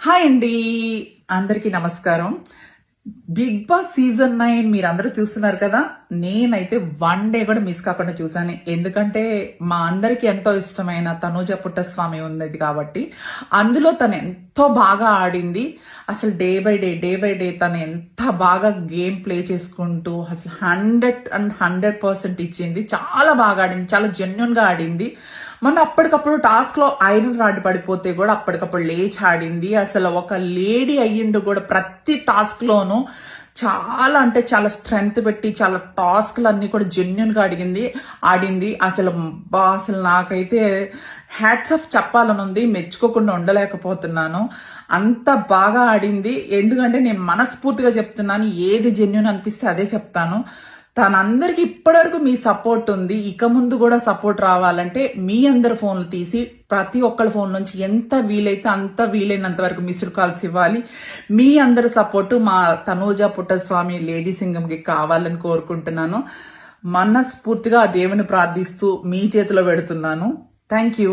Hi అండి, అందరికీ నమస్కారం. బిగ్ బాస్ సీజన్ 9 మీరందరూ చూస్తున్నారు కదా. నేనైతే వన్ డే కూడా మిస్ కాకుండా చూసాను. ఎందుకంటే మా అందరికి ఎంతో ఇష్టమైన తనూజ పుట్టస్వామి ఉన్నది కాబట్టి అందులో తను ఎంతో బాగా ఆడింది. అసలు డే బై డే తను ఎంత బాగా గేమ్ ప్లే చేసుకుంటూ అసలు 100% ఇచ్చింది. చాలా బాగా ఆడింది, చాలా జెన్యున్ గా ఆడింది. మొన్న అప్పటికప్పుడు టాస్క్ లో ఐరన్ రాడ్ పడిపోతే కూడా అప్పటికప్పుడు లేచి ఆడింది. అసలు ఒక లేడీ అయ్యిండు కూడా ప్రతి టాస్క్ లోనూ చాలా అంటే చాలా స్ట్రెంగ్త్ పెట్టి చాలా టాస్క్లు అన్ని కూడా జెన్యున్ గా ఆడింది. అసలు నాకైతే హ్యాట్స్ ఆఫ్ చెప్పాలని ఉంది, మెచ్చుకోకుండా ఉండలేకపోతున్నాను. అంత బాగా ఆడింది. ఎందుకంటే నేను మనస్ఫూర్తిగా చెప్తున్నాను, ఏది జెన్యున్ అనిపిస్తే అదే చెప్తాను. తనందరికి ఇప్పటివరకు మీ సపోర్ట్ ఉంది, ఇక ముందు కూడా సపోర్ట్ రావాలంటే మీ అందరి ఫోన్లు తీసి ప్రతి ఒక్కరి ఫోన్ నుంచి ఎంత వీలైతే అంత వీలైనంత వరకు మిస్డ్ కాల్స్ ఇవ్వాలి. మీ అందరి సపోర్టు మా తనూజ పుట్టస్వామి లేడీ సింగంకి కావాలని కోరుకుంటున్నాను. మనస్ఫూర్తిగా ఆ దేవుని ప్రార్థిస్తూ మీ చేతిలో పెడుతున్నాను. Thank you.